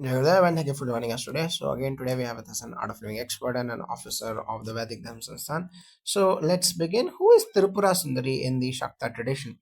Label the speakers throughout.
Speaker 1: Hello there, and thank you for joining us today. So again, today we have with us an art of living expert and an officer of the Vedic Dharma Sansthan. So let's begin. Who is Tripura Sundari in the Shakta tradition?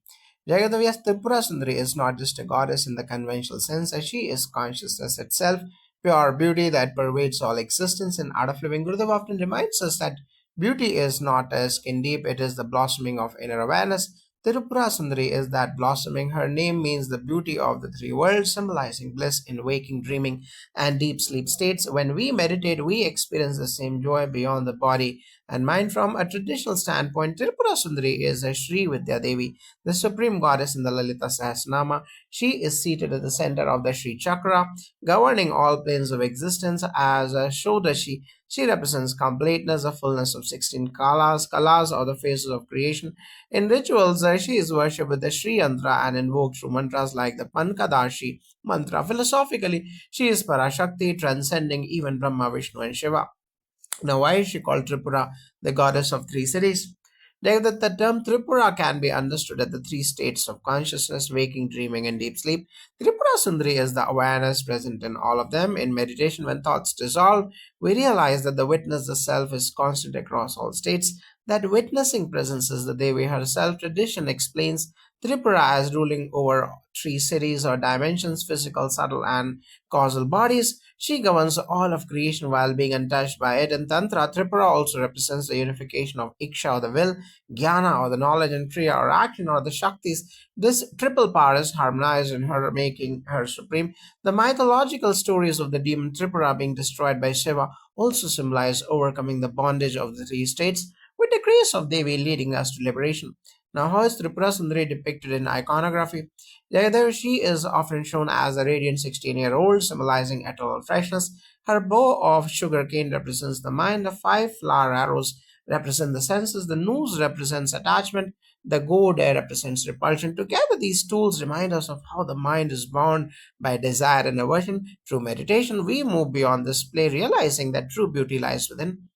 Speaker 1: Jagadavyas Tripura Sundari is not just a goddess in the conventional sense, as she is consciousness itself, pure beauty that pervades all existence. In art of living, Gurudev often reminds us that beauty is not a skin deep; it is the blossoming of inner awareness. Tirupura Sundari is that blossoming. Her name means the beauty of the three worlds, symbolizing bliss in waking, dreaming, and deep sleep states. When we meditate, we experience the same joy beyond the body and mind. From a traditional standpoint, Tirupura Sundari is a Sri Vidya Devi, the supreme goddess in the Lalita Sahasranama. She is seated at the center of the Sri Chakra, governing all planes of existence as a Shodashi. She represents completeness, the fullness of 16 kalas or the phases of creation. In rituals, she is worshipped with the Sri Yantra and invoked through mantras like the Pankadashi mantra. Philosophically, she is Parashakti, transcending even Brahma, Vishnu, and Shiva. Now, why is she called Tripura, the goddess of three cities? The term Tripura can be understood as the three states of consciousness: waking, dreaming, and deep sleep. Tripura Sundari is the awareness present in all of them. In meditation, when thoughts dissolve, we realize that the witness, the self, is constant across all states. That witnessing presence is the Devi herself. Tradition explains Tripura as ruling over three cities or dimensions: physical, subtle, and causal bodies. She governs all of creation while being untouched by it. In Tantra, Tripura also represents the unification of Iksha or the will, Jnana or the knowledge, and Kriya or action or the Shaktis. This triple power is harmonized in her, making her supreme. The mythological stories of the demon Tripura being destroyed by Shiva also symbolize overcoming the bondage of the three states, with the grace of Devi leading us to liberation. Now, how is Tripura Sundari depicted in iconography? There she is often shown as a radiant 16-year-old, symbolizing eternal freshness. Her bow of sugar cane represents the mind. The five flower arrows represent the senses. The noose represents attachment. The goad represents repulsion. Together, these tools remind us of how the mind is bound by desire and aversion. Through meditation, we move beyond display, realizing that true beauty lies within.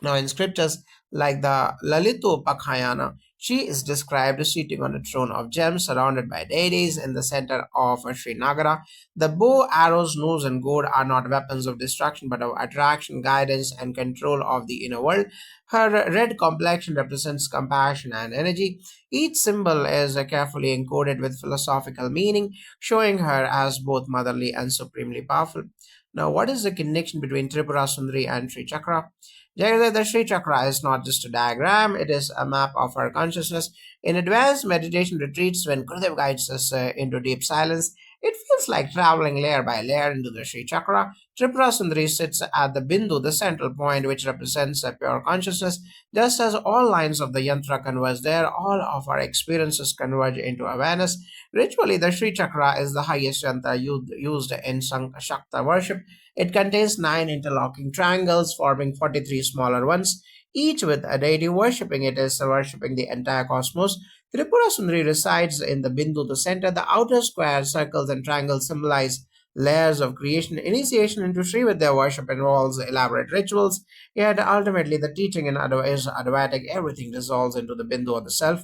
Speaker 1: Now, in scriptures like the Lalito Pakhayana, she is described as sitting on a throne of gems surrounded by deities in the center of Srinagara. The bow, arrows, nose, and goad are not weapons of destruction but of attraction, guidance, and control of the inner world. Her red complexion represents compassion and energy. Each symbol is carefully encoded with philosophical meaning, showing her as both motherly and supremely powerful. Now, what is the connection between Tripura Sundari and Sri Chakra? The Sri Chakra is not just a diagram, it is a map of our consciousness. In advanced meditation retreats, when Gurudev guides us into deep silence, it feels like traveling layer by layer into the Sri Chakra. Tripura Sundari sits at the Bindu, the central point, which represents a pure consciousness. Just as all lines of the yantra converge there, all of our experiences converge into awareness. Ritually, the Sri Chakra is the highest yantra used in Shakta worship. It contains nine interlocking triangles forming 43 smaller ones, each with a deity worshipping it as worshipping the entire cosmos. Tripura Sundari resides in the Bindu, the center. The outer squares, circles, and triangles symbolize layers of creation. Initiation into Sri Vidya worship involves elaborate rituals, yet ultimately the teaching in Adva is Advaitic. Everything dissolves into the Bindu or the self.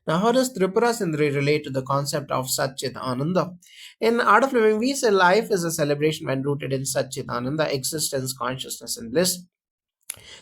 Speaker 1: Now, how does Tripura Sundari relate to the concept of Satchit Ananda? In Art of Living, we say life is a celebration when rooted in Satchit Ananda, existence, consciousness, and bliss.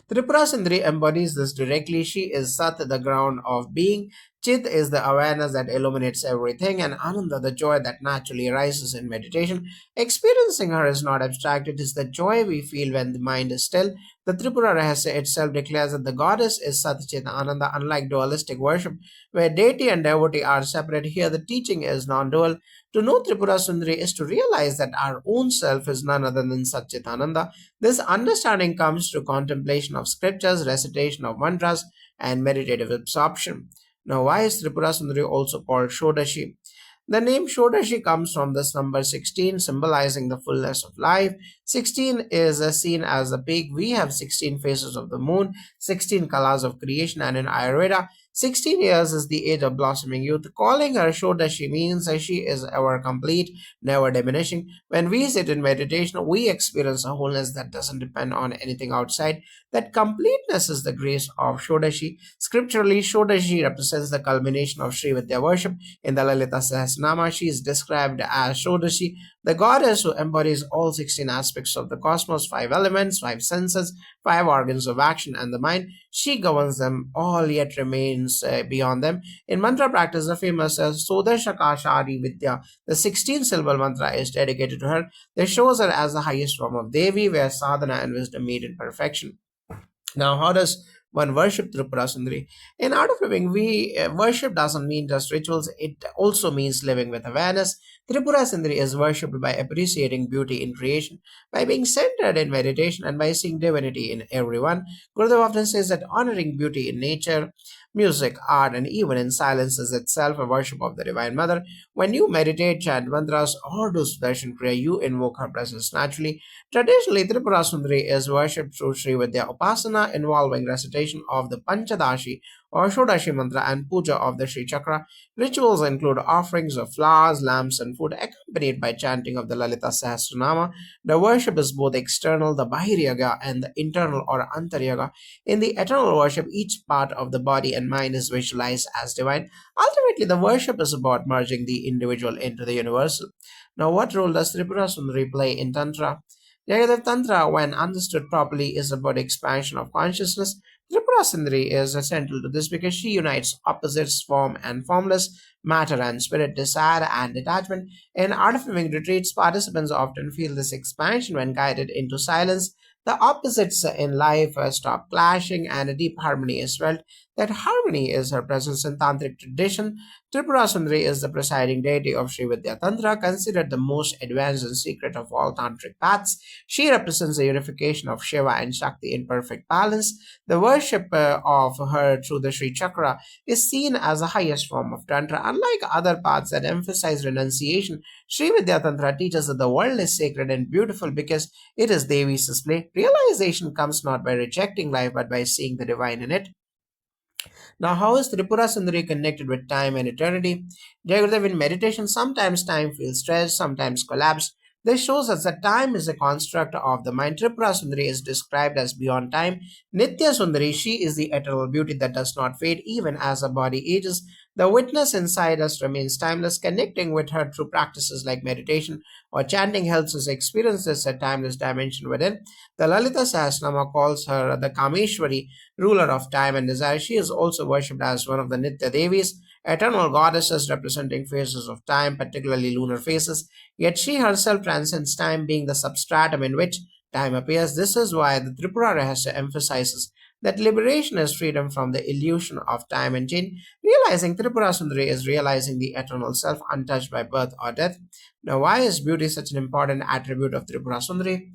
Speaker 1: Tripura Sundari embodies this directly. She is Sat, the ground of being. Chit is the awareness that illuminates everything, and Ananda, the joy that naturally arises in meditation. Experiencing her is not abstract, it is the joy we feel when the mind is still. The Tripura Rahasya itself declares that the goddess is Sat Chit Ananda, unlike dualistic worship, where deity and devotee are separate. Here, the teaching is non dual. To know Tripura Sundari is to realize that our own self is none other than Satchit Ananda. This understanding comes through contemplation of scriptures, recitation of mantras, and meditative absorption. Now, why is Tripura Sundari also called Shodashi? The name Shodashi comes from this number 16, symbolizing the fullness of life. 16 is seen as the peak. We have 16 phases of the moon, 16 colors of creation, and in Ayurveda, 16 years is the age of blossoming youth. Calling her Shodashi means that she is ever complete, never diminishing. When we sit in meditation, we experience a wholeness that doesn't depend on anything outside. That completeness is the grace of Shodashi. Scripturally, Shodashi represents the culmination of Sri Vidya worship. In the Lalita Sahasranama, she is described as Shodashi, the goddess who embodies all 16 aspects of the cosmos, five elements, five senses, five organs of action, and the mind. She governs them all, yet remains beyond them. In mantra practice, the famous Sodashakashari Vidya, the 16th syllable mantra, is dedicated to her. This shows her as the highest form of Devi, where sadhana and wisdom meet in perfection. Now, how does one worship Tripurasundari? In Art of Living, we worship doesn't mean just rituals; it also means living with awareness. Tripurasundari is worshipped by appreciating beauty in creation, by being centered in meditation, and by seeing divinity in everyone. Gurudev often says that honoring beauty in nature, music, art, and even in silence is itself a worship of the Divine Mother. When you meditate, chant mantras, or do Sudarshan prayer, you invoke her presence naturally. Traditionally, Tripura Sundari is worshipped through Sri Vidya Upasana involving recitation of the Panchadashi or Shodashi mantra and puja of the Sri Chakra. Rituals include offerings of flowers, lamps, and food accompanied by chanting of the Lalita Sahasranama. The worship is both external, the Bahiryaga, and the internal or Antaryaga. In the eternal worship, each part of the body and mind is visualized as divine. Ultimately, the worship is about merging the individual into the universal. Now, what role does Tripura Sundari play in Tantra? Jagadav Tantra, when understood properly, is about expansion of consciousness. Tripura Sundari is essential to this because she unites opposites, form and formless, matter and spirit, desire and detachment. In Art of Living retreats, participants often feel this expansion when guided into silence. The opposites in life stop clashing and a deep harmony is felt. That harmony is her presence in Tantric tradition. Tripura Sundari is the presiding deity of Sri Vidya Tantra, considered the most advanced and secret of all tantric paths. She represents the unification of Shiva and Shakti in perfect balance. The worship of her through the Sri Chakra is seen as the highest form of Tantra. Unlike other paths that emphasize renunciation, Sri Vidya Tantra teaches that the world is sacred and beautiful because it is Devi's display. Realization comes not by rejecting life but by seeing the divine in it. Now, how is Tripura Sundari connected with time and eternity? Jagadev, in meditation, sometimes time feels stretched, sometimes collapsed. This shows us that time is a construct of the mind. Tripura Sundari is described as beyond time. Nitya Sundari, she is the eternal beauty that does not fade even as the body ages. The witness inside us remains timeless. Connecting with her through practices like meditation or chanting helps us experience this a timeless dimension within. The Lalita Sahasranama calls her the Kameshwari, ruler of time and desire. She is also worshipped as one of the Nitya Devis, eternal goddesses representing phases of time, particularly lunar phases. Yet she herself transcends time, being the substratum in which time appears. This is why the Tripura Rahasya emphasizes that liberation is freedom from the illusion of time and change. Realizing Tripura Sundari is realizing the eternal self untouched by birth or death. Now, why is beauty such an important attribute of Tripura Sundari?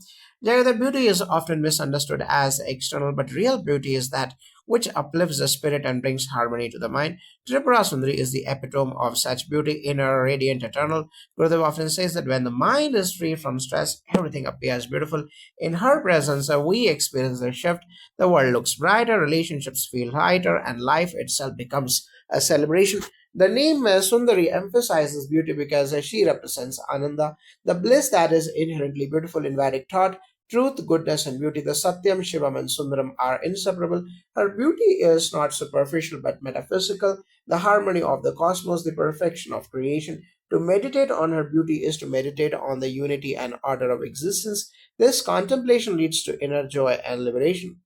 Speaker 1: Jagada, beauty is often misunderstood as external, but real beauty is that which uplifts the spirit and brings harmony to the mind. Tripura Sundari is the epitome of such beauty, inner, radiant, eternal. Gurudev often says that when the mind is free from stress, everything appears beautiful. In her presence, we experience a shift. The world looks brighter, relationships feel lighter, and life itself becomes a celebration. The name Sundari emphasizes beauty because she represents Ananda, the bliss that is inherently beautiful in Vedic thought. Truth, goodness, and beauty, the Satyam, Shivam, and Sundaram are inseparable. Her beauty is not superficial but metaphysical, the harmony of the cosmos, the perfection of creation. To meditate on her beauty is to meditate on the unity and order of existence. This contemplation leads to inner joy and liberation.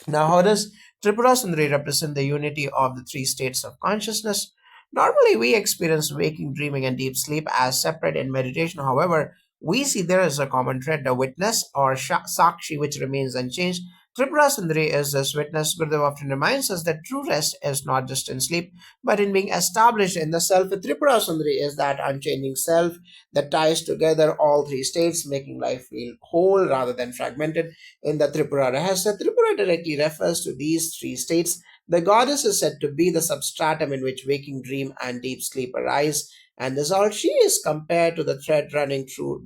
Speaker 1: Now, how does Tripura Sundari represent the unity of the three states of consciousness? Normally, we experience waking, dreaming, and deep sleep as separate in meditation. However, we see there is a common thread, the witness or sakshi, which remains unchanged. Tripura Sundari is this witness. Gurudev often reminds us that true rest is not just in sleep, but in being established in the self. Tripura Sundari is that unchanging self that ties together all three states, making life feel whole rather than fragmented. In the Tripura Rahasya, Tripura directly refers to these three states. The goddess is said to be the substratum in which waking, dream, and deep sleep arise and dissolve. She is compared to the thread running through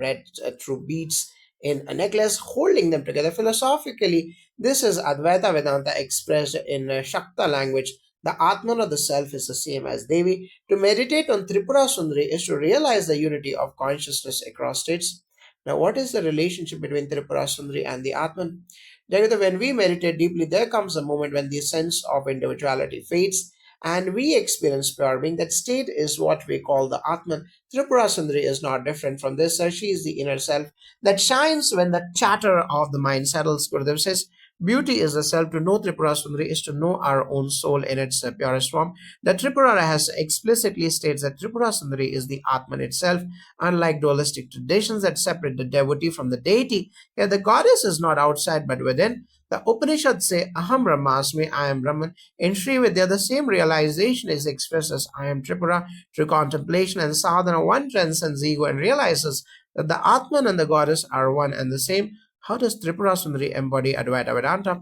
Speaker 1: beads in a necklace, holding them together. Philosophically, this is Advaita Vedanta expressed in Shakta language. The Atman or the self is the same as Devi. To meditate on Tripura Sundari is to realize the unity of consciousness across states. Now, what is the relationship between Tripura Sundari and the Atman? Jagata, when we meditate deeply, there comes a moment when the sense of individuality fades and we experience pure being. That state is what we call the Atman. Tripura Sundari is not different from this. She is the inner self that shines when the chatter of the mind settles. Gurudev says, beauty is the self. To know Tripura Sundari is to know our own soul in its purest form. The Tripura Rahasya explicitly states that Tripura Sundari is the Atman itself. Unlike dualistic traditions that separate the devotee from the deity, here the goddess is not outside but within. The Upanishads say, Aham Brahmasmi, I am Brahman. In Sri Vidya, the same realization is expressed as I am Tripura. Through contemplation and sadhana, one transcends ego and realizes that the Atman and the goddess are one and the same. How does Tripura Sundari embody Advaita Vedanta?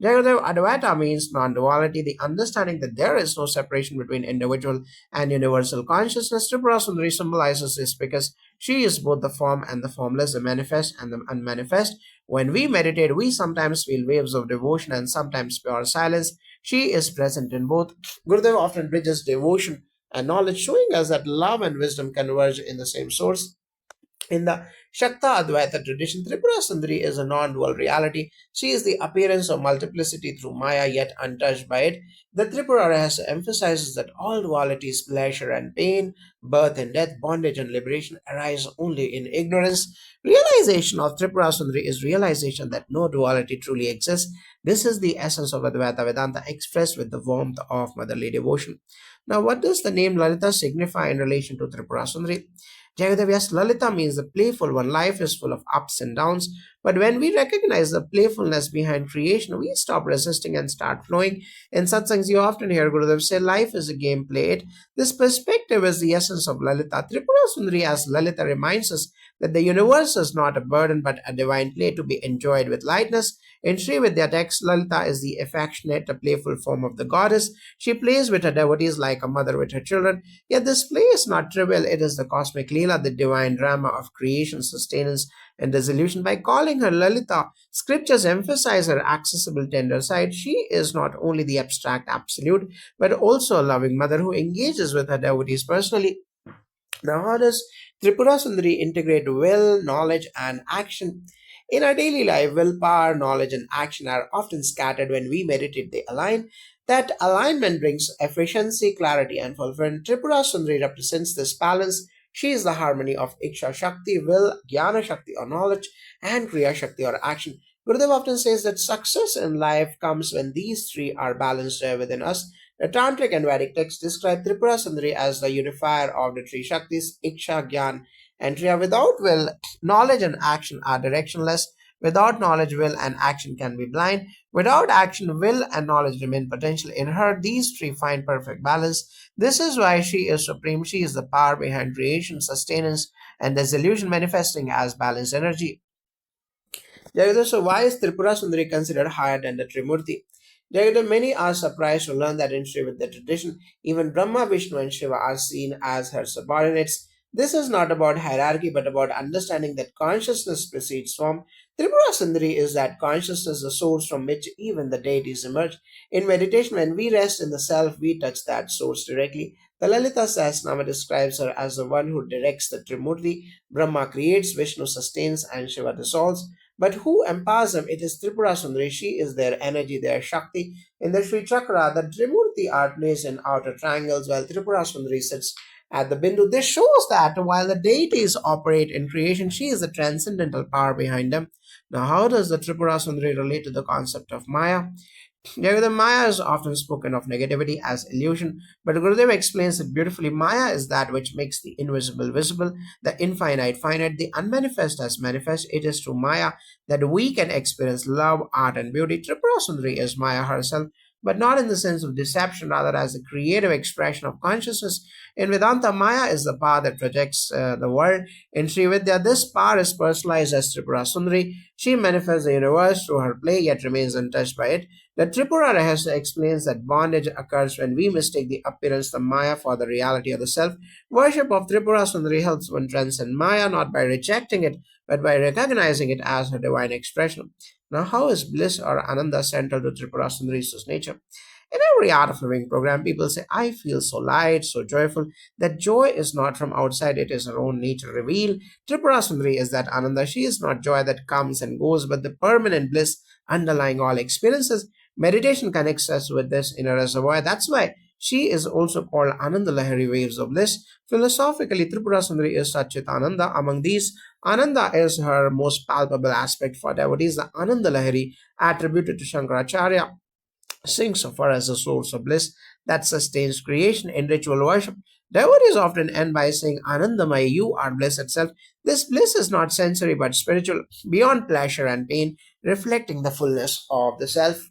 Speaker 1: Jagadev, Advaita means non-duality, the understanding that there is no separation between individual and universal consciousness. Tripura Sundari symbolizes this because she is both the form and the formless, the manifest and the unmanifest. When we meditate, we sometimes feel waves of devotion and sometimes pure silence. She is present in both. Gurudev often bridges devotion and knowledge, showing us that love and wisdom converge in the same source. In the Shakta Advaita tradition, Tripura Sundari is a non dual reality. She is the appearance of multiplicity through Maya, yet untouched by it. The Tripura Rahasya emphasizes that all dualities, pleasure and pain, birth and death, bondage and liberation, arise only in ignorance. Realization of Tripura Sundari is realization that no duality truly exists. This is the essence of Advaita Vedanta expressed with the warmth of motherly devotion. Now, what does the name Lalita signify in relation to Tripura Sundari? Jagadavyas Lalita means the playful one. Life is full of ups and downs. But when we recognize the playfulness behind creation, we stop resisting and start flowing. In satsangs, you often hear Gurudev say, life is a game played. This perspective is the essence of Lalita. Tripura Sundari as Lalita reminds us that the universe is not a burden but a divine play to be enjoyed with lightness. In Sri Vidya text, Lalita is the affectionate, a playful form of the goddess. She plays with her devotees like a mother with her children. Yet this play is not trivial. It is the cosmic Leela, the divine drama of creation, sustenance, and dissolution. By calling her Lalita, scriptures emphasize her accessible, tender side. She is not only the abstract absolute, but also a loving mother who engages with her devotees personally. Now, how does Tripura Sundari integrate will, knowledge, and action? In our daily life, willpower, knowledge, and action are often scattered. When we meditate, they align. That alignment brings efficiency, clarity, and fulfillment. Tripura Sundari represents this balance. She is the harmony of Iksha Shakti, will, Jnana Shakti, or knowledge, and Kriya Shakti, or action. Gurudev often says that success in life comes when these three are balanced within us. The Tantric and Vedic texts describe Tripura Sundari as the unifier of the three Shaktis, Iksha, Gyan, and Kriya. Without will, knowledge and action are directionless. Without knowledge, will and action can be blind. Without action, will and knowledge remain potential. In her, these three find perfect balance. This is why she is supreme. She is the power behind creation, sustenance, and dissolution, manifesting as balanced energy. Jagata, so why is Tripura Sundari considered higher than the Trimurti? Jagata, many are surprised to learn that in Sri Vidya tradition, even Brahma, Vishnu, and Shiva are seen as her subordinates. This is not about hierarchy but about understanding that consciousness precedes form. Tripura Sundari is that consciousness, the source from which even the deities emerge. In meditation, when we rest in the self, we touch that source directly. The Lalita Sahasranama describes her as the one who directs the Trimurti. Brahma creates, Vishnu sustains, and Shiva dissolves. But who empowers them? It is Tripura Sundari. She is their energy, their Shakti. In the Sri Chakra, the Trimurti are placed in outer triangles while Tripura Sundari sits at the Bindu. This shows that while the deities operate in creation, she is the transcendental power behind them. Now, how does the Tripura Sundari relate to the concept of Maya? Jagada, Maya is often spoken of negativity as illusion, but Gurudev explains it beautifully. Maya is that which makes the invisible visible, the infinite finite, the unmanifest as manifest. It is through Maya that we can experience love, art, and beauty. Tripura Sundari is Maya herself, but not in the sense of deception, rather as a creative expression of consciousness. In Vedanta, Maya is the power that projects the world. In Sri Vidya, this power is personalized as Tripura Sundari. She manifests the universe through her play yet remains untouched by it. The Tripura Rahasya explains that bondage occurs when we mistake the appearance of Maya for the reality of the self. Worship of Tripura Sundari helps one transcend Maya not by rejecting it but by recognizing it as her divine expression. Now, how is bliss or Ananda central to Tripura Sundari's nature? In every Art of Living program, people say, I feel so light, so joyful. That joy is not from outside, it is her own nature revealed. Tripura Sundari is that Ananda. She is not joy that comes and goes, but the permanent bliss underlying all experiences. Meditation connects us with this inner reservoir. That's why she is also called Ananda Lahari, waves of bliss. Philosophically, Tripura Sundari is Satchit Ananda. Among these, Ananda is her most palpable aspect for devotees. The Ananda Lahari, attributed to Shankaracharya, sings of her as a source of bliss that sustains creation. In ritual worship, devotees often end by saying, Anandamaya, you are bliss itself. This bliss is not sensory but spiritual, beyond pleasure and pain, reflecting the fullness of the self.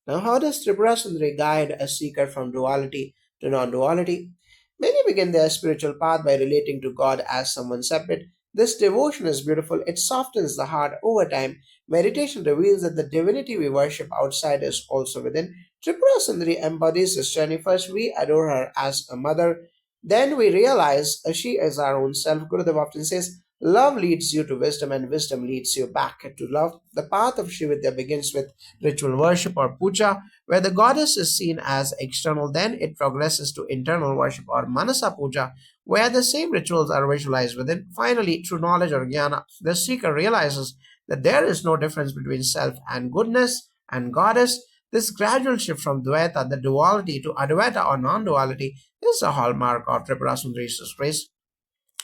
Speaker 1: Now, how does Tripura Sundari guide a seeker from duality to non duality? Many begin their spiritual path by relating to God as someone separate. This devotion is beautiful, it softens the heart over time. Meditation reveals that the divinity we worship outside is also within. Tripura Sundari embodies this journey. First, we adore her as a mother, then we realize she is our own self. Gurudev often says, love leads you to wisdom, and wisdom leads you back to love. The path of Shividya begins with ritual worship or puja, where the goddess is seen as external. Then it progresses to internal worship or manasa puja, where the same rituals are visualized within. Finally, through knowledge or jnana, the seeker realizes that there is no difference between self and goodness and goddess. This gradual shift from Dvaita, the duality, to Advaita or non duality is a hallmark of Tripura Sundari's grace.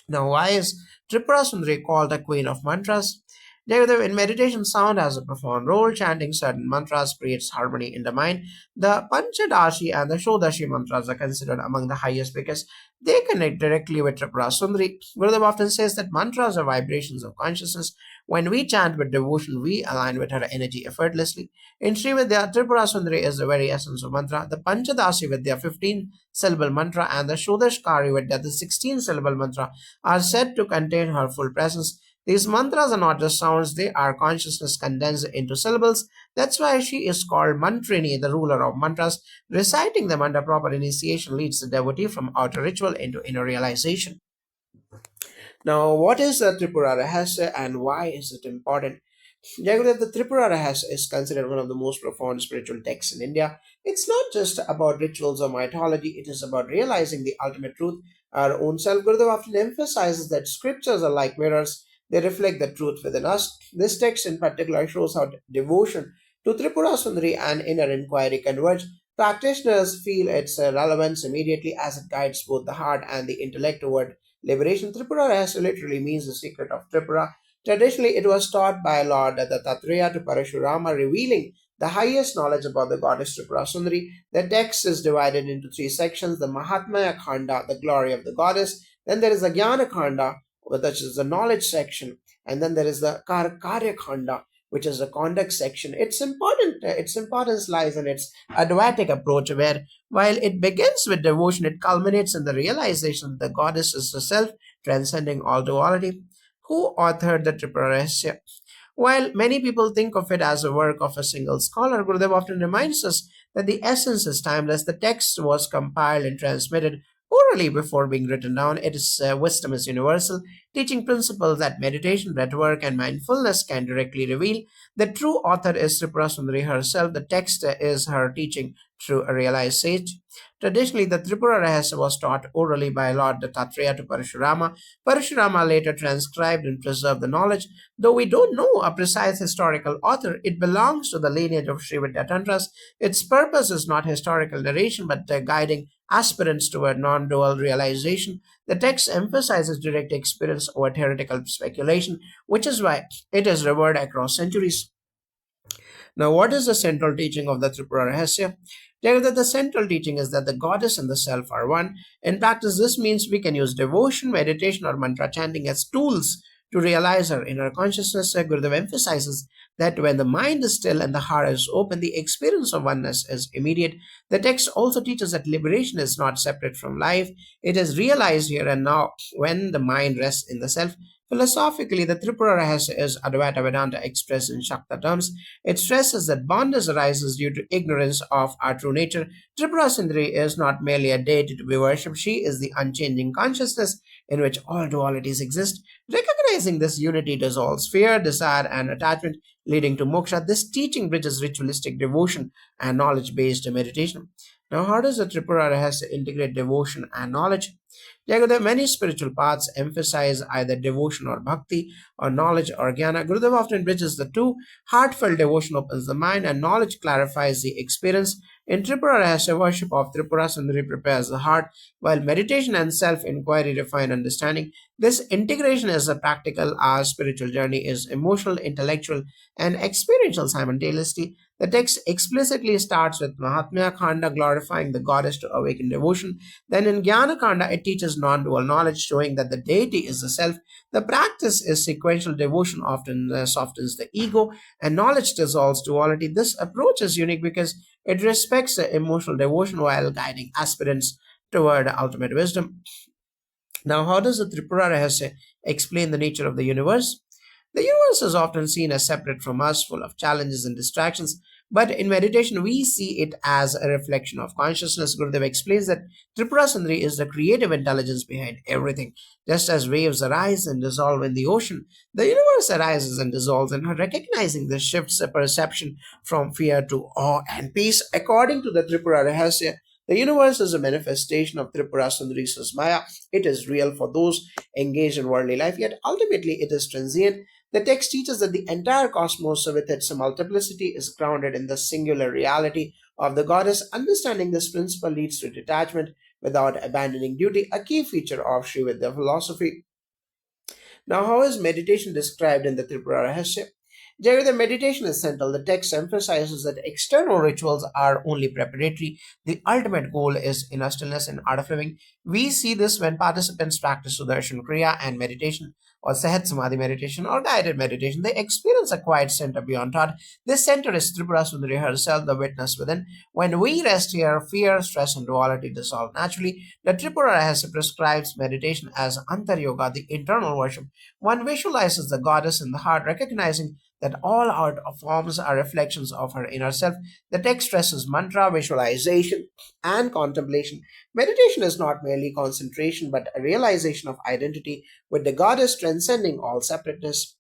Speaker 1: Now, why is Tripura Sundari called the Queen of Mantras? Jagadev, in meditation, sound has a profound role. Chanting certain mantras creates harmony in the mind. The Panchadashi and the Shodashi mantras are considered among the highest because they connect directly with Tripura Sundari. Gurudev often says that mantras are vibrations of consciousness. When we chant with devotion, we align with her energy effortlessly. In Sri Vidya, Tripura Sundari is the very essence of mantra. The Panchadasi Vidya, 15 syllable mantra, and the Shodashkari Vidya, the 16 syllable mantra, are said to contain her full presence. These mantras are not just sounds, they are consciousness condensed into syllables. That's why she is called Mantrini, the ruler of mantras. Reciting them under proper initiation leads the devotee from outer ritual into inner realization. Now, what is the Tripura Rahasya and why is it important? Jagadev, the Tripura Rahasya is considered one of the most profound spiritual texts in India. It's not just about rituals or mythology, it is about realizing the ultimate truth, our own self. Gurudev often emphasizes that scriptures are like mirrors, they reflect the truth within us. This text in particular shows how devotion to Tripura Sundari and inner inquiry converge. Practitioners feel its relevance immediately as it guides both the heart and the intellect toward liberation. Tripura Rahasya literally means the secret of Tripura. Traditionally, it was taught by Lord Dattatreya to Parashurama, revealing the highest knowledge about the goddess Tripura Sundari. The text is divided into three sections: the Mahatmaya Khanda, the glory of the goddess, then there is the Jnana Khanda, which is the knowledge section, and then there is the Karya Khanda, which is the conduct section. Its importance lies in its Advaitic approach, where while it begins with devotion, it culminates in the realization that the goddess is the self, transcending all duality. Who authored the Tripurasya? While many people think of it as a work of a single scholar, Gurudev often reminds us that the essence is timeless. The text was compiled and transmitted orally before being written down. Its wisdom is universal, teaching principles that meditation, breathwork, and mindfulness can directly reveal. The true author is Tripura Sundari herself. The text is her teaching through a realized sage. Traditionally, the Tripura Rahasya was taught orally by Lord Dattatreya to Parashurama. Parashurama later transcribed and preserved the knowledge. Though we don't know a precise historical author, it belongs to the lineage of Srividya Tantras. Its purpose is not historical narration but guiding aspirants toward non dual realization. The text emphasizes direct experience over theoretical speculation, which is why it is revered across centuries. Now, what is the central teaching of the Tripura Rahasya? Jagata, the central teaching is that the goddess and the self are one. In practice, this means we can use devotion, meditation, or mantra chanting as tools to realize our inner consciousness. Gurudev emphasizes that when the mind is still and the heart is open, the experience of oneness is immediate. The text also teaches that liberation is not separate from life, it is realized here and now when the mind rests in the self. Philosophically, the Tripura Rahasya is Advaita Vedanta expressed in Shakta terms. It stresses that bondage arises due to ignorance of our true nature. Tripura Sundari is not merely a deity to be worshipped, she is the unchanging consciousness in which all dualities exist. Recognizing this unity dissolves fear, desire, and attachment, leading to moksha. This teaching bridges ritualistic devotion and knowledge based meditation. Now, how does the Tripura Rahasya integrate devotion and knowledge? Jagoda, many spiritual paths emphasize either devotion or bhakti, or knowledge or jnana. Gurudev often bridges the two. Heartfelt devotion opens the mind, and knowledge clarifies the experience. In Tripura Rahasya, worship of Tripura Sundari prepares the heart, while meditation and self inquiry refine understanding. This integration is a practical. Our spiritual journey is emotional, intellectual, and experiential simultaneously. The text explicitly starts with Mahatmya Khanda glorifying the goddess to awaken devotion. Then in Jnana Kanda, it teaches non dual knowledge, showing that the deity is the self. The practice is sequential devotion, often softens the ego, and knowledge dissolves duality. This approach is unique because it respects the emotional devotion while guiding aspirants toward ultimate wisdom. Now, how does the Tripura Rahasya explain the nature of the universe? The universe is often seen as separate from us, full of challenges and distractions, but in meditation we see it as a reflection of consciousness. Gurudev explains that Tripura Sundari is the creative intelligence behind everything. Just as waves arise and dissolve in the ocean, the universe arises and dissolves, and recognizing this shifts a perception from fear to awe and peace. According to the Tripura Rahasya, the universe is a manifestation of Tripura Sundari's Maya. It is real for those engaged in worldly life, yet ultimately it is transient. The text teaches that the entire cosmos, with its multiplicity, is grounded in the singular reality of the goddess. Understanding this principle leads to detachment without abandoning duty, a key feature of Sri Vidya philosophy. Now, how is meditation described in the Tripura Rahasya? There, the meditation is central. The text emphasizes that external rituals are only preparatory. The ultimate goal is inner stillness and art of living. We see this when participants practice Sudarshan Kriya and meditation, or Sahat Samadhi meditation, or guided meditation. They experience a quiet center beyond thought. This center is Tripura Sundari herself, the witness within. When we rest here, fear, stress, and duality dissolve naturally. The Tripura Rahasya prescribes meditation as Antar Yoga, the internal worship. One visualizes the goddess in the heart, recognizing that all art forms are reflections of her inner self. The text stresses mantra, visualization, and contemplation. Meditation is not merely concentration, but a realization of identity with the goddess transcending all separatedness.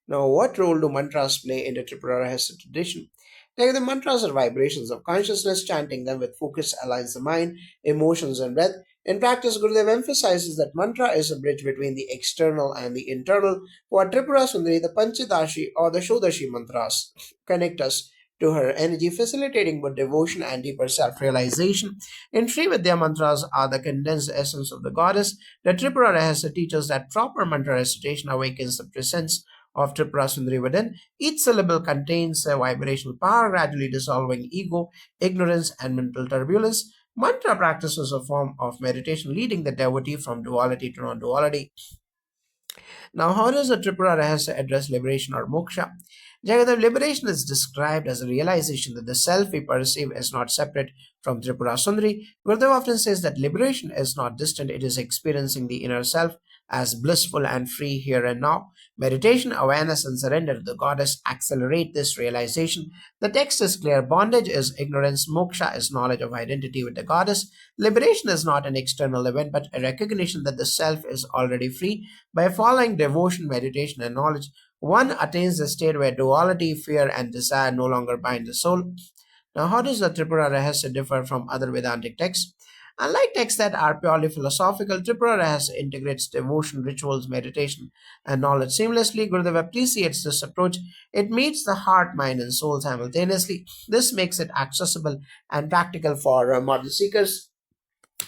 Speaker 1: Now, what role do mantras play in the Tripura Rahasya tradition? Like the mantras are vibrations of consciousness, chanting them with focus aligns the mind, emotions, and breath. In practice, Gurudev emphasizes that mantra is a bridge between the external and the internal. For Tripura Sundari, the Panchadashi or the Shodashi mantras connect us to her energy, facilitating both devotion and deeper self realization. In Sri Vidya, mantras are the condensed essence of the goddess. The Tripura Rahasya teaches that proper mantra recitation awakens the presence of Tripura Sundari within. Each syllable contains a vibrational power, gradually dissolving ego, ignorance, and mental turbulence. Mantra practice is a form of meditation, leading the devotee from duality to non duality. Now, how does the Tripura Rahasya address liberation or moksha? Jagadav, liberation is described as a realization that the self we perceive is not separate from Tripura Sundari. Gurudev often says that liberation is not distant, it is experiencing the inner self as blissful and free here and now. Meditation, awareness, and surrender to the goddess accelerate this realization. The text is clear bondage is ignorance, moksha is knowledge of identity with the goddess. Liberation is not an external event but a recognition that the self is already free. By following devotion, meditation, and knowledge, one attains the state where duality, fear, and desire no longer bind the soul. Now, how does the Tripura Rahasya differ from other Vedantic texts? Unlike texts that are purely philosophical, Tripura Rahasya integrates devotion, rituals, meditation, and knowledge seamlessly. Gurudev appreciates this approach. It meets the heart, mind, and soul simultaneously. This makes it accessible and practical for modern seekers.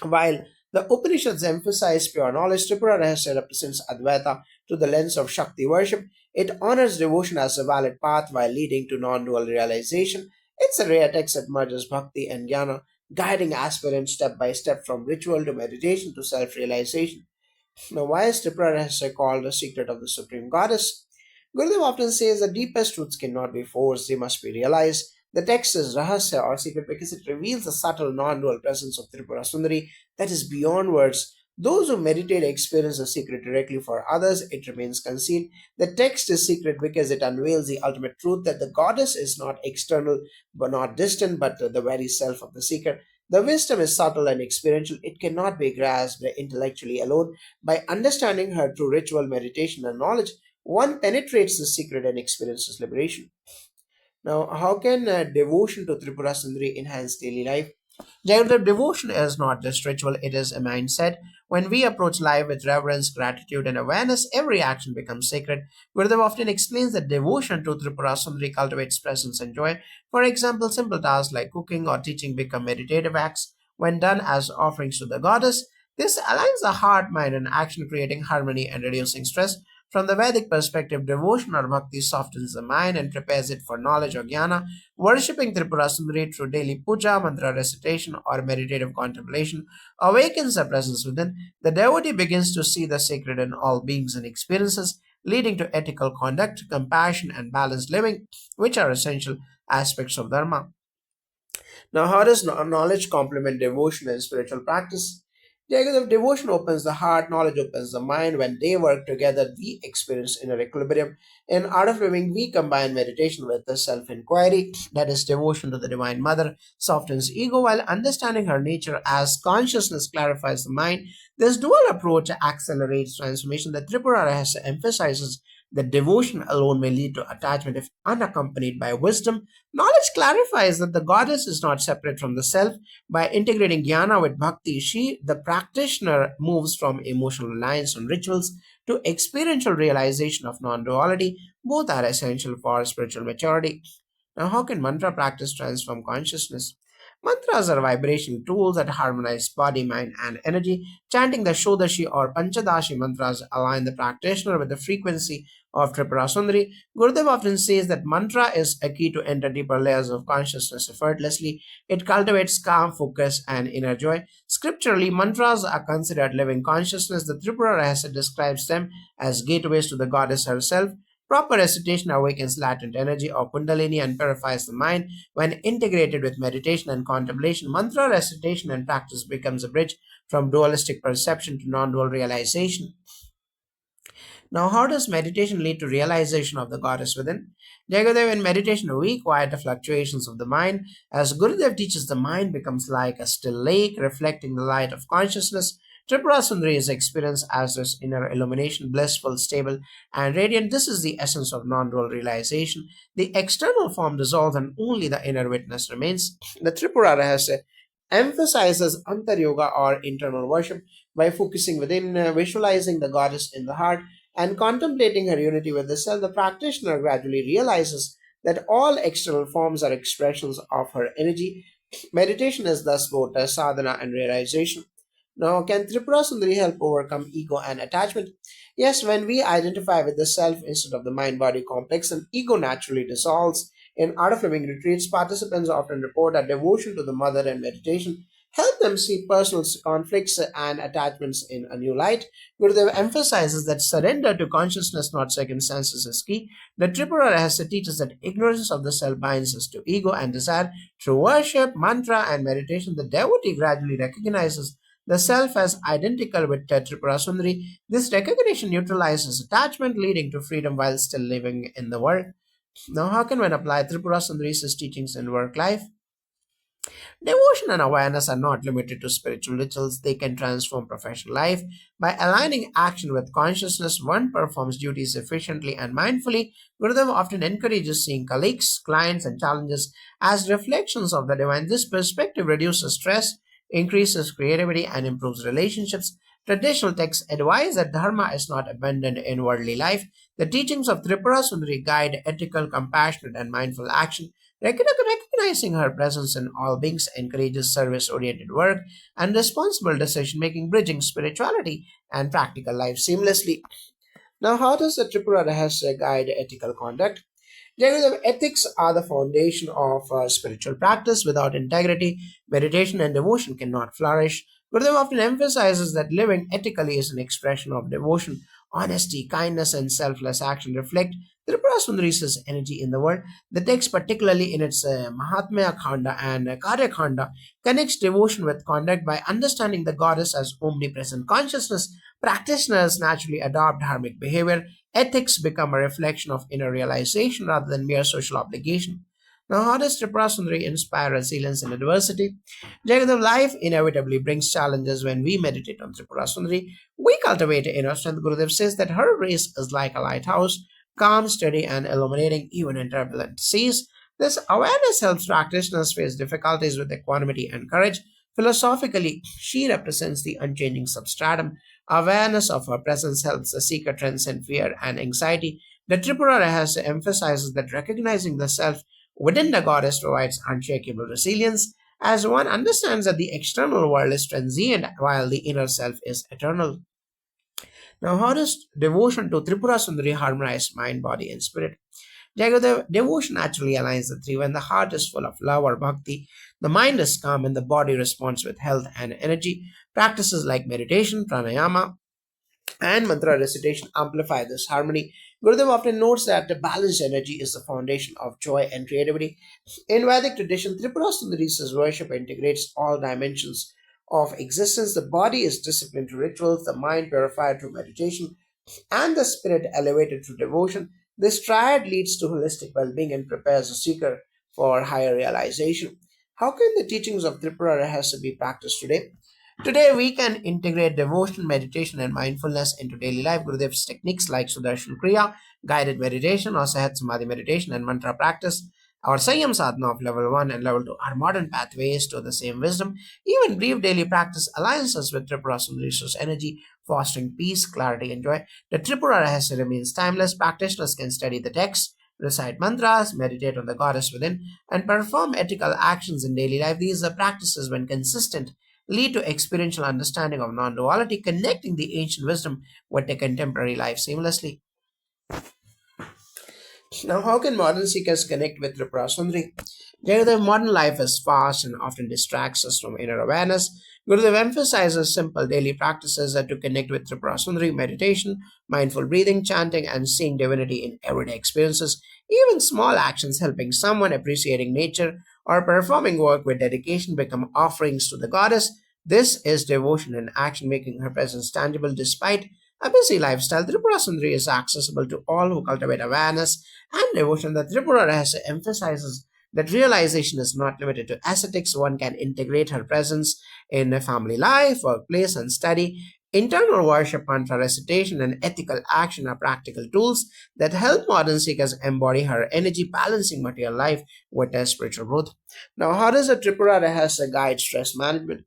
Speaker 1: While the Upanishads emphasize pure knowledge, Tripura Rahasya represents Advaita through the lens of Shakti worship. It honors devotion as a valid path while leading to non dual realization. It's a rare text that merges bhakti and jnana, guiding aspirants step by step from ritual to meditation to self realization. Now, why is Tripura Rahasya called the secret of the Supreme Goddess? Gurudev often says the deepest truths cannot be forced, they must be realized. The text is Rahasya or secret because it reveals the subtle non dual presence of Tripura Sundari that is beyond words. Those who meditate experience the secret directly. For others, it remains concealed. The text is secret because it unveils the ultimate truth that the goddess is not external, but not distant, but the very self of the seeker. The wisdom is subtle and experiential. It cannot be grasped intellectually alone. By understanding her through ritual, meditation, and knowledge, one penetrates the secret and experiences liberation. Now, how can devotion to Tripura Sundari enhance daily life? Jayadeva, devotion is not just ritual, it is a mindset. When we approach life with reverence, gratitude, and awareness, every action becomes sacred. Gurudev often explains that devotion to Tripura Sundari cultivates presence and joy. For example, simple tasks like cooking or teaching become meditative acts when done as offerings to the goddess. This aligns the heart, mind, and action, creating harmony and reducing stress. From the Vedic perspective, devotion or bhakti softens the mind and prepares it for knowledge or jnana. Worshipping Tripura Sundari through daily puja, mantra recitation, or meditative contemplation awakens the presence within. The devotee begins to see the sacred in all beings and experiences, leading to ethical conduct, compassion, and balanced living, which are essential aspects of Dharma. Now, how does knowledge complement devotion and spiritual practice? Jagadav, devotion opens the heart, knowledge opens the mind. When they work together, we experience inner equilibrium. In Art of Living, we combine meditation with the self inquiry, that is, devotion to the Divine Mother, softens ego while understanding her nature as consciousness clarifies the mind. This dual approach accelerates transformation. The Tripura Rahasya emphasizes that devotion alone may lead to attachment if unaccompanied by wisdom. Knowledge clarifies that the goddess is not separate from the self. By integrating jnana with bhakti, the practitioner, moves from emotional reliance on rituals to experiential realization of non duality. Both are essential for spiritual maturity. Now, how can mantra practice transform consciousness? Mantras are vibration tools that harmonize body, mind, and energy. Chanting the Shodashi or Panchadashi mantras align the practitioner with the frequency of Tripurasundari. Gurudev often says that mantra is a key to enter deeper layers of consciousness effortlessly. It cultivates calm, focus, and inner joy. Scripturally, mantras are considered living consciousness. The Tripura Rahasya describes them as gateways to the goddess herself. Proper recitation awakens latent energy or kundalini and purifies the mind. When integrated with meditation and contemplation, mantra recitation and practice becomes a bridge from dualistic perception to non-dual realization. Now, how does meditation lead to realization of the goddess within? Jagadev, in meditation, we quiet the fluctuations of the mind. As Gurudev teaches, the mind becomes like a still lake, reflecting the light of consciousness. Tripura Sundari is experienced as this inner illumination, blissful, stable, and radiant. This is the essence of non-dual realization. The external form dissolves and only the inner witness remains. The Tripura Rahasya emphasizes Antar Yoga or internal worship by focusing within, visualizing the goddess in the heart, and contemplating her unity with the self. The practitioner gradually realizes that all external forms are expressions of her energy. Meditation is thus both a sadhana and realization. Now, can Tripura Sundari help overcome ego and attachment? Yes, when we identify with the self instead of the mind body complex, and ego naturally dissolves. In Art of Living retreats, participants often report that devotion to the mother and meditation help them see personal conflicts and attachments in a new light. Gurudev emphasizes that surrender to consciousness, not circumstances, is key. The Tripura Rahasya teaches that ignorance of the self binds us to ego and desire. Through worship, mantra, and meditation, the devotee gradually recognizes the self as identical with Tripura Sundari. This recognition neutralizes attachment, leading to freedom while still living in the world. Now, how can one apply Tripura Sundari's teachings in work life? Devotion and awareness are not limited to spiritual rituals, they can transform professional life. By aligning action with consciousness, one performs duties efficiently and mindfully. Gurudev often encourages seeing colleagues, clients, and challenges as reflections of the divine. This perspective reduces stress, increases creativity, and improves relationships. Traditional texts advise that dharma is not abandoned in worldly life. The teachings of Tripura Sundari guide ethical, compassionate, and mindful action. Recognizing her presence in all beings encourages service oriented work and responsible decision making, bridging spirituality and practical life seamlessly. Now, how does the Tripura Rahasya guide ethical conduct? Jagadev, ethics are the foundation of spiritual practice. Without integrity, meditation and devotion cannot flourish. Gurudev often emphasizes that living ethically is an expression of devotion. honesty, kindness, and selfless action reflect Tripura Sundari's energy in the world. The text, particularly in its Mahatmya Khanda and Karya Khanda, connects devotion with conduct by understanding the goddess as omnipresent consciousness. Practitioners naturally adopt dharmic behavior. Ethics become a reflection of inner realization rather than mere social obligation. Now, how does Tripura Sundari inspire resilience in adversity? Jagadav, life inevitably brings challenges. When we meditate on Tripura Sundari, we cultivate inner strength. Gurudev says that her race is like a lighthouse, calm, steady, and illuminating even in turbulent seas. This awareness helps practitioners face difficulties with equanimity and courage. Philosophically, she represents the unchanging substratum. Awareness of her presence helps the seeker transcend fear and anxiety. The Tripura Rahasya emphasizes that recognizing the self within the goddess provides unshakable resilience, as one understands that the external world is transient while the inner self is eternal. Now, how does devotion to Tripura Sundari harmonize mind, body, and spirit? Jagadev, devotion naturally aligns the three. When the heart is full of love or bhakti, the mind is calm and the body responds with health and energy. Practices like meditation, pranayama, and mantra recitation amplify this harmony. Gurudev often notes that the balanced energy is the foundation of joy and creativity. In Vedic tradition, Tripura Sundari's worship integrates all dimensions of existence. The body is disciplined through rituals, the mind purified through meditation, and the spirit elevated through devotion. This triad leads to holistic well being and prepares the seeker for higher realization. How can the teachings of Tripura Rahasya be practiced today? Today, we can integrate devotion, meditation, and mindfulness into daily life. Gurudev's techniques like Sudarshan Kriya, guided meditation, or Sahat Samadhi meditation, and mantra practice, or Sanyam Sadhana of level 1 and level 2 are modern pathways to the same wisdom. Even brief daily practice aligns us with Tripura Sundari's energy, fostering peace, clarity, and joy. The Tripura Rahasya remains timeless. Practitioners can study the text, recite mantras, meditate on the goddess within, and perform ethical actions in daily life. These are practices, when consistent, lead to experiential understanding of non duality, connecting the ancient wisdom with the contemporary life seamlessly. Now, how can modern seekers connect with Tripura Sundari? Jagadev, modern life is fast and often distracts us from inner awareness. Gurudev emphasizes simple daily practices to connect with Tripura Sundari: meditation, mindful breathing, chanting, and seeing divinity in everyday experiences. Even small actions helping someone, appreciating nature, or performing work with dedication become offerings to the goddess. This is devotion in action, making her presence tangible despite a busy lifestyle. Tripura Sundari is accessible to all who cultivate awareness and devotion. The Tripura Rahasya emphasizes that realization is not limited to ascetics. One can integrate her presence in a family life, workplace, and study. Internal worship, mantra recitation, and ethical action are practical tools that help modern seekers embody her energy, balancing material life with their spiritual growth. Now, how does the Tripura Rahasya guide stress management?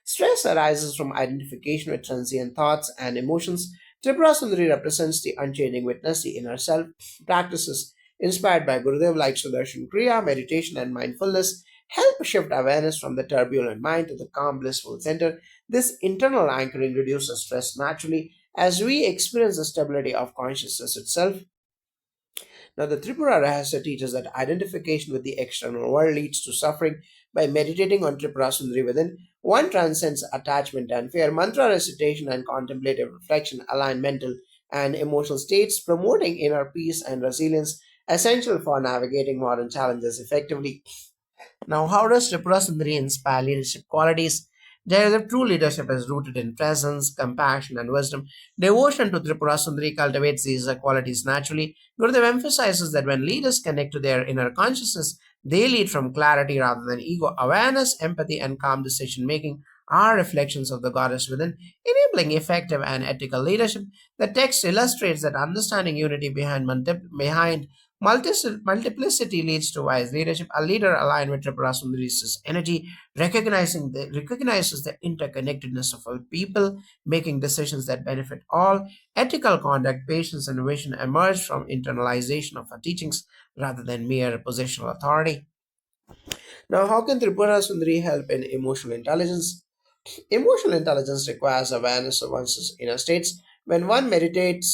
Speaker 1: Stress arises from identification with transient thoughts and emotions. Tripura Sundari represents the unchanging witness, the inner self. Practices inspired by Gurudev like Sudarshan Kriya, meditation, and mindfulness help shift awareness from the turbulent mind to the calm, blissful center. This internal anchoring reduces stress naturally as we experience the stability of consciousness itself. Now, the Tripura Rahasya teaches that identification with the external world leads to suffering. By meditating on Tripura Sundari within, one transcends attachment and fear. Mantra recitation and contemplative reflection align mental and emotional states, promoting inner peace and resilience, essential for navigating modern challenges effectively. Now, how does Tripura Sundari inspire leadership qualities? The true leadership is rooted in presence, compassion, and wisdom. Devotion to Tripura Sundari cultivates these qualities naturally. Gurudev emphasizes that when leaders connect to their inner consciousness, they lead from clarity rather than ego. Awareness, empathy, and calm decision making are reflections of the goddess within, enabling effective and ethical leadership. The text illustrates that understanding unity behind multiplicity leads to wise leadership. A leader aligned with Tripura Sundari's energy recognizes the interconnectedness of all people, making decisions that benefit all. Ethical conduct, patience, and vision emerge from internalization of her teachings rather than mere positional authority. Now, how can Tripura Sundari help in emotional intelligence? Emotional intelligence requires awareness of one's inner states. When we meditate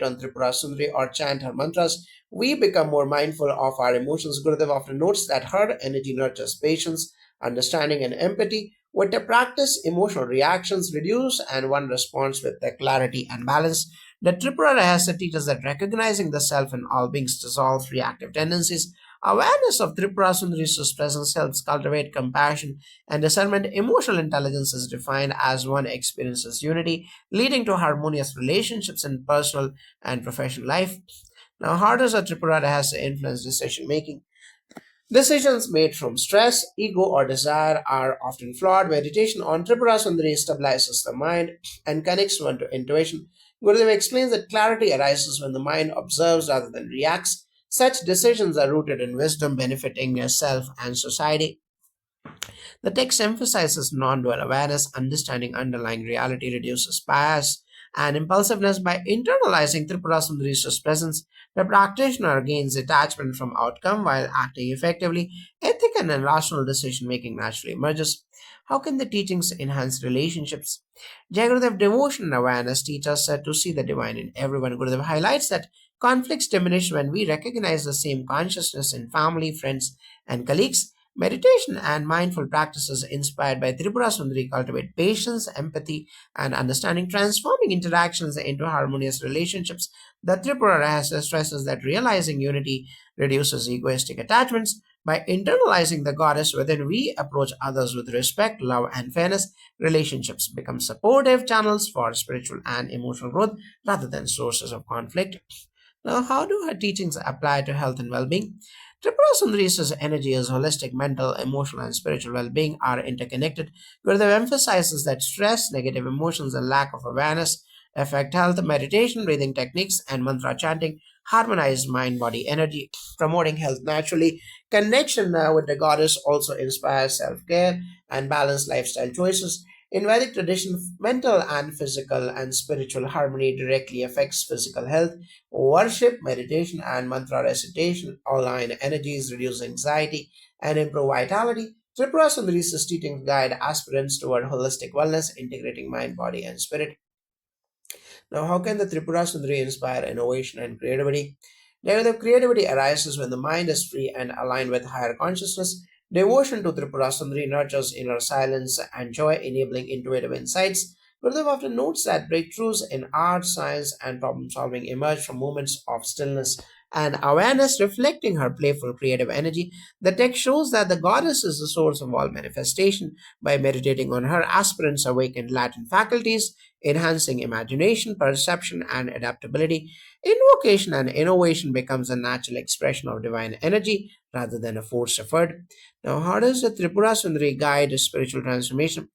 Speaker 1: on Tripura Sundari or chant her mantras, we become more mindful of our emotions. Gurudev often notes that her energy nurtures patience, understanding, and empathy. With the practice, emotional reactions reduce and one responds with the clarity and balance. The Tripura Rahasya teaches that recognizing the self in all beings dissolves reactive tendencies. Awareness of Tripura Sundari's presence helps cultivate compassion and discernment. Emotional intelligence is defined as one experiences unity, leading to harmonious relationships in personal and professional life. Now, how does a Tripura Rahasya influence decision making? Decisions made from stress, ego, or desire are often flawed. Meditation on Tripura Sundari stabilizes the mind and connects one to intuition. Gurudev explains that clarity arises when the mind observes rather than reacts. Such decisions are rooted in wisdom, benefiting yourself and society. The text emphasizes non dual awareness, understanding underlying reality reduces bias and impulsiveness by internalizing Tripura Sundari's presence. The practitioner gains detachment from outcome while acting effectively. Ethical and rational decision making naturally emerges. How can the teachings enhance relationships? Jagarudev devotion and awareness teach us to see the divine in everyone. Gurudev highlights that conflicts diminish when we recognize the same consciousness in family, friends, and colleagues. Meditation and mindful practices inspired by Tripura Sundari cultivate patience, empathy, and understanding, transforming interactions into harmonious relationships. The Tripura Rahasya stresses that realizing unity reduces egoistic attachments. By internalizing the goddess within, we approach others with respect, love, and fairness. Relationships become supportive channels for spiritual and emotional growth rather than sources of conflict. Now, how do her teachings apply to health and well being? Tripura Sundari's energy is holistic, mental, emotional, and spiritual well being are interconnected. Gurudev emphasizes that stress, negative emotions, and lack of awareness affect health. Meditation, breathing techniques, and mantra chanting harmonize mind body energy, promoting health naturally. Connection with the goddess also inspires self care and balanced lifestyle choices. In Vedic tradition, mental and physical and spiritual harmony directly affects physical health. Worship, meditation, and mantra recitation align energies, reduce anxiety, and improve vitality. Tripura Sundari's teachings guide aspirants toward holistic wellness, integrating mind, body, and spirit. Now, how can the Tripura Sundari inspire innovation and creativity? Negative creativity arises when the mind is free and aligned with higher consciousness. Devotion to Tripura Sundari nurtures inner silence and joy, enabling intuitive insights. Gurudev often notes that breakthroughs in art, science, and problem solving emerge from moments of stillness and awareness, reflecting her playful creative energy. The text shows that the goddess is the source of all manifestation. By meditating on her, aspirants awaken latent faculties, enhancing imagination, perception, and adaptability. Invocation and innovation becomes a natural expression of divine energy rather than a forced effort. Now, how does the Tripura Sundari guide spiritual transformation?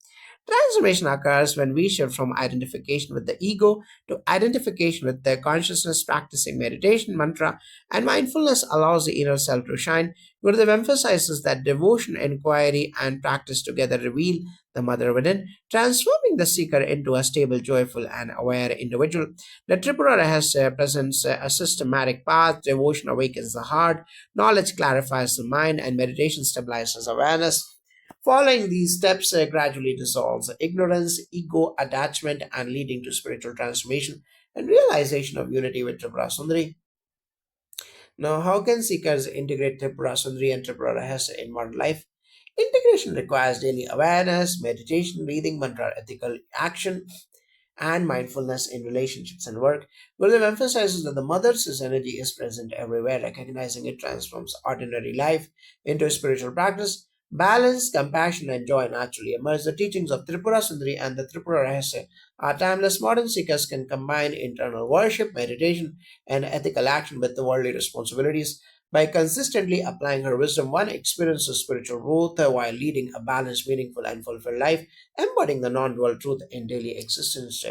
Speaker 1: Transformation occurs when we shift from identification with the ego to identification with the consciousness. Practicing meditation, mantra, and mindfulness allows the inner self to shine. Gurudev emphasizes that devotion, inquiry, and practice together reveal the mother within, transforming the seeker into a stable, joyful, and aware individual. The Tripura has presents a systematic path. Devotion awakens the heart, knowledge clarifies the mind, and meditation stabilizes awareness. Following these steps gradually dissolves ignorance, ego, attachment, and leading to spiritual transformation and realization of unity with Tripura Sundari. Now, how can seekers integrate Tripura Sundari and Tripura Rahasya in modern life? Integration requires daily awareness, meditation, breathing, mantra, ethical action, and mindfulness in relationships and work. Gurudev emphasizes that the mother's energy is present everywhere. Recognizing it transforms ordinary life into a spiritual practice. Balance, compassion, and joy naturally emerge. The teachings of Tripura Sundari and the Tripura Rahasya are timeless. Modern seekers can combine internal worship, meditation, and ethical action with the worldly responsibilities. By consistently applying her wisdom, one experiences spiritual growth while leading a balanced, meaningful, and fulfilled life, embodying the non dual truth in daily existence.